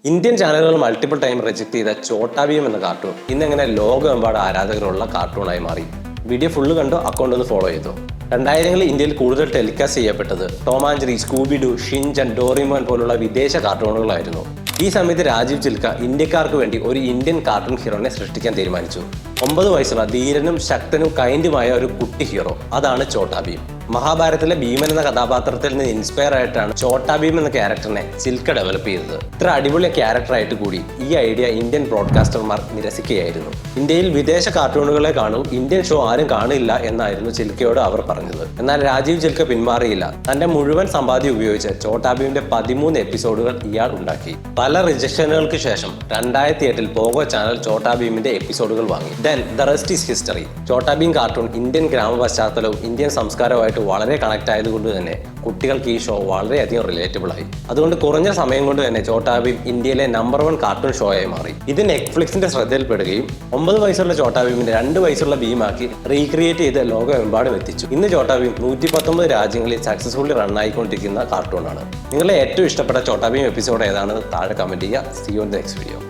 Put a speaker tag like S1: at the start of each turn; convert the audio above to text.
S1: Indian ചാനലുകൾ multiple time reject ചെയ്ത ചോട്ടാ ഭീം എന്ന കാർട്ടൂൺ ഇന്നെങ്ങനെ ലോകമെമ്പാട് ആരാധകരുള്ള കാർട്ടൂണായി മാറി. വീഡിയോ ഫുള്ള് കണ്ടോ, അക്കൗണ്ട് ഒന്ന് ഫോളോ ചെയ്തോ. 2000-ങ്ങളിൽ ഇന്ത്യയിൽ കൂടുതൽ ടെലികാസ്റ്റ് ചെയ്യപ്പെട്ടത് Tom and Jerry, Scooby-do, Shinchan, Doraemon പോലുള്ള വിദേശ കാർട്ടൂണുകളായിരുന്നു. ഈ സമയത്ത് രാജീവ് ചിൽക്ക ഇന്ത്യക്കാർക്ക് വേണ്ടി ഒരു ഇന്ത്യൻ കാർട്ടൂൺ ഹീറോനെ സൃഷ്ടിക്കാൻ തീരുമാനിച്ചു. 9 വയസ്സുള്ള ധീരനും ശക്തനും കൈൻഡുമായ ഒരു കുട്ടി ഹീറോ, അതാണ് ചോട്ടാ ഭീം. മഹാഭാരതത്തിലെ ഭീമൻ എന്ന കഥാപാത്രത്തിൽ നിന്ന് ഇൻസ്പയർ ആയിട്ടാണ് ചോട്ടാ ഭീം എന്ന ക്യാരക്ടറിനെ ചിൽക്ക ഡെവലപ്പ് ചെയ്തത്. ഇത്ര അടിപൊളി ക്യാരക്ടറായിട്ട് കൂടി ഈ ഐഡിയ ഇന്ത്യൻ ബ്രോഡ്കാസ്റ്റർമാർ നിരസിക്കുകയായിരുന്നു. ഇന്ത്യയിൽ വിദേശ കാർട്ടൂണുകളെ കാണും, ഇന്ത്യൻ ഷോ ആരും കാണില്ല എന്നായിരുന്നു ചിൽക്കയോട് അവർ പറഞ്ഞത്. എന്നാൽ രാജീവ് ചിൽക്ക പിന്മാറിയില്ല. തന്റെ മുഴുവൻ സമ്പാദ്യം ഉപയോഗിച്ച് ചോട്ടാ ഭീമിന്റെ 13 എപ്പിസോഡുകൾ ഇയാൾ ഉണ്ടാക്കി. പല റിജക്ഷനുകൾക്ക് ശേഷം 2008-ൽ പോഗോ ചാനൽ ചോട്ടാ ഭീമിന്റെ എപ്പിസോഡുകൾ വാങ്ങി. The rest is history. Chhota Bheem cartoon Indian ഗ്രാമ പശ്ചാത്തലവും ഇന്ത്യൻ സംസ്കാരവുമായിട്ട് വളരെ കണക്ട് ആയതുകൊണ്ട് തന്നെ കുട്ടികൾക്ക് ഈ ഷോ വളരെയധികം റിലേറ്റബിൾ ആയി. അതുകൊണ്ട് കുറഞ്ഞ സമയം കൊണ്ട് തന്നെ ചോട്ടാ ഭീം ഇന്ത്യയിലെ നമ്പർ 1 കാർട്ടൂൺ ഷോ ആയി മാറി. ഇത് നെറ്റ്ഫ്ലിക്സിന്റെ ശ്രദ്ധയിൽപ്പെടുകയും 9 വയസ്സുള്ള ചോട്ടാ ഭീമിനെ 2 വയസ്സുള്ള ഭീമാക്കി റീക്രിയേറ്റ് ചെയ്ത് ലോകമെമ്പാടും എത്തിച്ചു. ഇന്ന് ചോട്ടാ ഭീം 119 രാജ്യങ്ങളിൽ സക്സസ്ഫുള്ളി റൺ ആയിക്കൊണ്ടിരിക്കുന്ന കാർട്ടൂണാണ്. നിങ്ങളെ ഏറ്റവും ഇഷ്ടപ്പെട്ട ചോട്ടാ ഭീം എപ്പിസോഡ് ഏതാണെന്ന് താഴെ കമന്റ് ചെയ്യുക. See you in the next video.